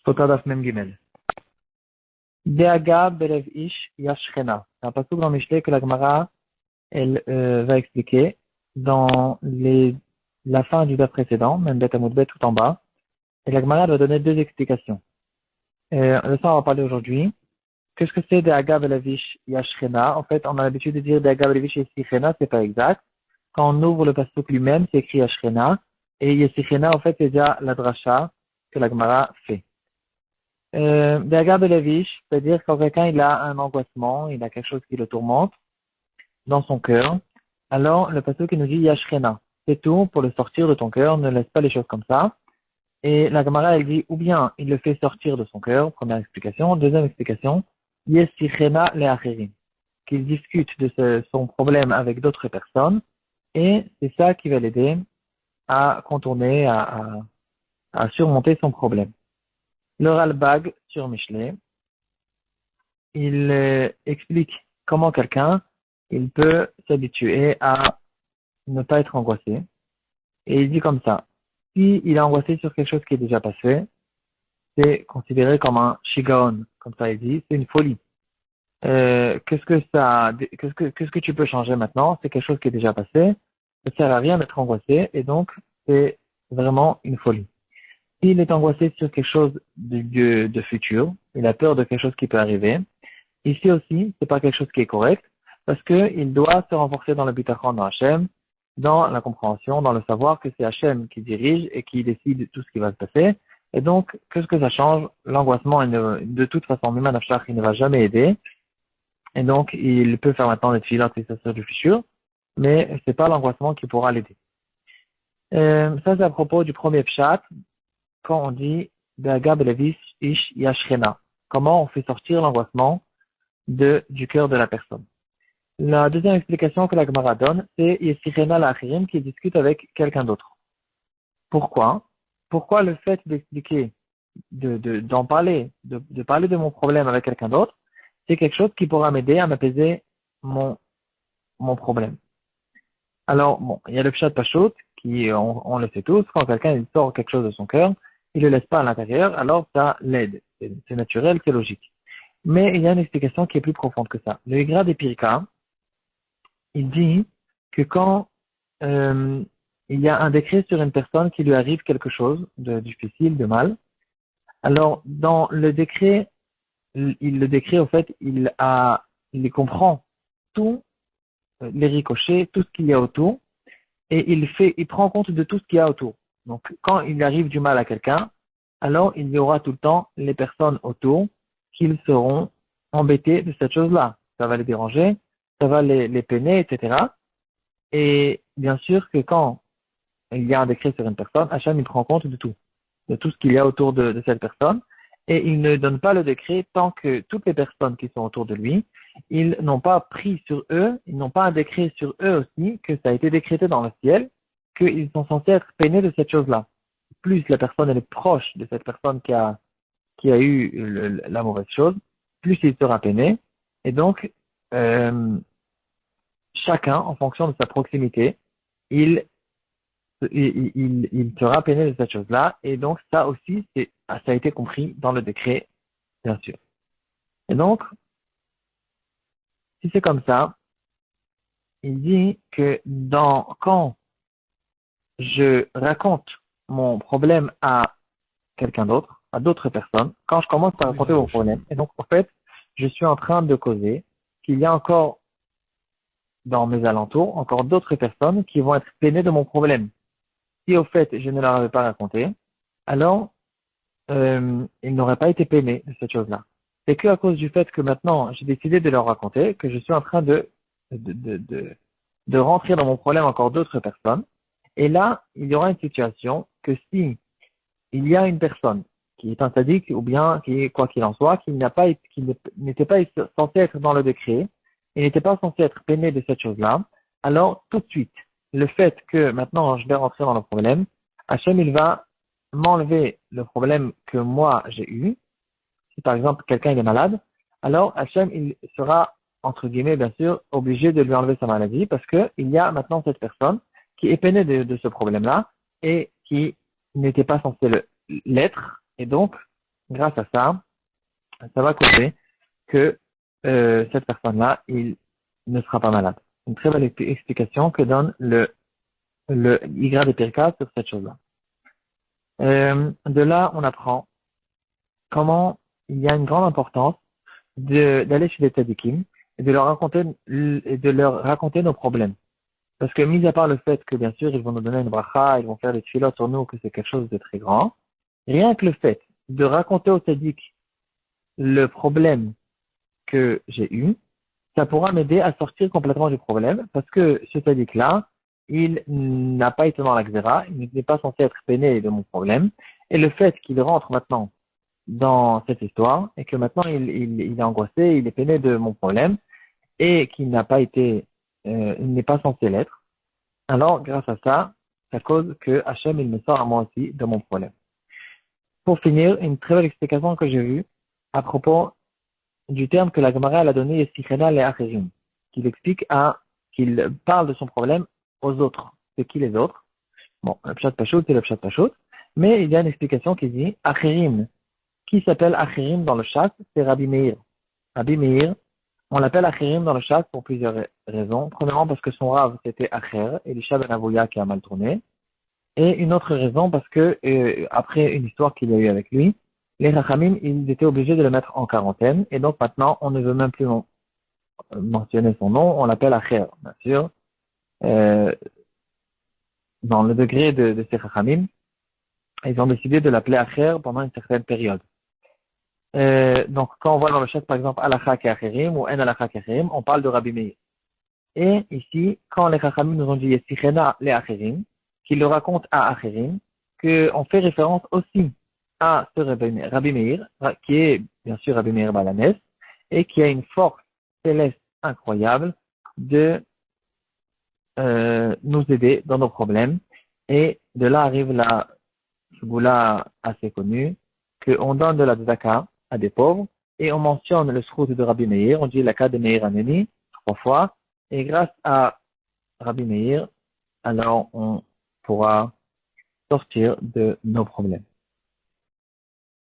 Sotadaf Mem Gimel. Deaga Belev Ish Yashchena. C'est un passage dans Mishlei que la Gemara elle, va expliquer dans la fin du daf précédent, même Bet Amud Bet tout en bas. Et la Gemara va donner deux explications. De ça, on va parler aujourd'hui. Qu'est-ce que c'est Deaga Belev Ish Yashchena? En fait, on a l'habitude de dire Deaga Belev Ish Yashchena, c'est pas exact. Quand on ouvre le passage lui-même, c'est écrit Yashchena. Et Yashchena, en fait, c'est déjà la dracha que la Gemara fait. Deaga Belev Ish, c'est-à-dire quand quelqu'un il a un angoissement, il a quelque chose qui le tourmente dans son cœur, alors le passage qui nous dit Yashchena, c'est tout pour le sortir de ton cœur, ne laisse pas les choses comme ça. Et la Gemara elle dit ou bien il le fait sortir de son cœur, première explication. Deuxième explication, Yeshchena le'acherim, qu'il discute de son problème avec d'autres personnes et c'est ça qui va l'aider à contourner, à surmonter son problème. Le Ralbag sur Mishlei, il explique comment quelqu'un il peut s'habituer à ne pas être angoissé. Et il dit comme ça, si il est angoissé sur quelque chose qui est déjà passé, c'est considéré comme un shigaon, comme ça il dit, c'est une folie. Qu'est-ce que tu peux changer maintenant? C'est quelque chose qui est déjà passé, ça ne sert à rien d'être angoissé, et donc c'est vraiment une folie. S'il est angoissé sur quelque chose de futur, il a peur de quelque chose qui peut arriver. Ici aussi, c'est pas quelque chose qui est correct, parce que il doit se renforcer dans le bitachon dans Hachem, dans la compréhension, dans le savoir que c'est Hachem qui dirige et qui décide tout ce qui va se passer. Et donc, qu'est-ce que ça change? L'angoissement, de toute façon, Mima Nafshach, il ne va jamais aider. Et donc, il peut faire maintenant des filotes et ça sert du futur, mais c'est pas l'angoissement qui pourra l'aider. Ça, c'est à propos du premier pshat, quand on dit Be'aga belev ish yashchena. Comment on fait sortir l'angoissement du cœur de la personne. La deuxième explication que la Gemara donne, c'est Yeshchena la'achirim qui discute avec quelqu'un d'autre. Pourquoi? Pourquoi le fait d'expliquer, d'en parler, de parler de mon problème avec quelqu'un d'autre, c'est quelque chose qui pourra m'aider à m'apaiser mon problème. Alors, bon, il y a le pshat pashut, qui, on le sait tous, quand quelqu'un il sort quelque chose de son cœur, il le laisse pas à l'intérieur, alors ça l'aide. C'est naturel, c'est logique. Mais il y a une explication qui est plus profonde que ça. Le Igra des Pirka, il dit que quand il y a un décret sur une personne qui lui arrive quelque chose de difficile, de mal, alors dans le décret, le décret, au fait, il comprend tous les ricochets, tout ce qu'il y a autour, et il prend compte de tout ce qu'il y a autour. Donc, quand il arrive du mal à quelqu'un, alors il y aura tout le temps les personnes autour qui seront embêtés de cette chose-là. Ça va les déranger, ça va les peiner, etc. Et bien sûr que quand il y a un décret sur une personne, Hachem il prend compte de tout ce qu'il y a autour de cette personne, et il ne donne pas le décret tant que toutes les personnes qui sont autour de lui, ils n'ont pas pris sur eux, ils n'ont pas un décret sur eux aussi, que ça a été décrété dans le ciel, qu'ils sont censés être peinés de cette chose-là. Plus la personne elle est proche de cette personne qui a eu la mauvaise chose, plus il sera peiné. Et donc, chacun, en fonction de sa proximité, il sera peiné de cette chose-là. Et donc, ça aussi, ça a été compris dans le décret, bien sûr. Et donc, si c'est comme ça, il dit que quand je raconte mon problème à quelqu'un d'autre, à d'autres personnes, quand je commence à raconter mon problème, et donc, en fait, je suis en train de causer qu'il y a encore dans mes alentours, encore d'autres personnes qui vont être peinées de mon problème. Si au fait je ne leur avais pas raconté, alors ils n'auraient pas été peinés de cette chose-là. C'est que à cause du fait que maintenant j'ai décidé de leur raconter que je suis en train de rentrer dans mon problème encore d'autres personnes. Et là, il y aura une situation que si il y a une personne qui est un sadique ou bien qui, quoi qu'il en soit, qui n'était pas censé être dans le décret, il n'était pas censé être peiné de cette chose-là, alors tout de suite, le fait que maintenant je vais rentrer dans le problème, Hachem il va m'enlever le problème que moi j'ai eu. Si par exemple quelqu'un il est malade, alors Hachem il sera entre guillemets bien sûr obligé de lui enlever sa maladie parce que il y a maintenant cette personne qui est peinée de ce problème-là et qui n'était pas censé l'être et donc grâce à ça, ça va causer que cette personne-là, il ne sera pas malade. Une très belle explication que donne le Igra de Pirka sur cette chose-là. De là, on apprend comment il y a une grande importance d'aller chez les tzadikim et de leur raconter nos problèmes. Parce que, mis à part le fait que, bien sûr, ils vont nous donner une bracha, ils vont faire des tefilot sur nous, que c'est quelque chose de très grand, rien que le fait de raconter au tzadik le problème que j'ai eu, ça pourra m'aider à sortir complètement du problème, parce que ce tzadik-là, il n'a pas été dans la xéra, il n'est pas censé être peiné de mon problème, et le fait qu'il rentre maintenant dans cette histoire, et que maintenant il est angoissé, il est peiné de mon problème, et qu'il n'a pas été, il n'est pas censé l'être, alors grâce à ça, ça cause que Hachem, il me sort à moi aussi de mon problème. Pour finir, une très belle explication que j'ai vue à propos du terme que la Gemara a donné, Esichena le Acherim, qu'il parle de son problème aux autres. C'est qui les autres? Bon, le Pshat Pashut, c'est le Pshat Pashut, mais il y a une explication qui dit Acherim. Qui s'appelle Acherim dans le chat? C'est Rabbi Meir. Rabbi Meir, on l'appelle Acherim dans le chat pour plusieurs raisons. Premièrement, parce que son Rav, c'était Acher, Elisha ben Avouya qui a mal tourné. Et une autre raison, parce que, après une histoire qu'il y a eu avec lui, les Rachamim, ils étaient obligés de le mettre en quarantaine, et donc maintenant, on ne veut même plus mentionner son nom, on l'appelle Acher, bien sûr. Dans le degré de ces Rachamim, ils ont décidé de l'appeler Acher pendant une certaine période. Donc, quand on voit dans le chat, par exemple, Alacha Keacherim ou En Alacha Keacherim, on parle de Rabbi Meir. Et ici, quand les Chachamim nous ont dit Yesichena le Acherim, qu'ils le racontent à Acherim, qu'on fait référence aussi à ce Rabbi Meir, qui est bien sûr Rabbi Meir Balanes, et qui a une force céleste incroyable de nous aider dans nos problèmes. Et de là arrive la Shugula assez connue, qu'on donne de la tzedaka à des pauvres, et on mentionne le srout de Rabbi Meir, on dit la cas de Meir Aneni 3 fois, et grâce à Rabbi Meir, alors on pourra sortir de nos problèmes.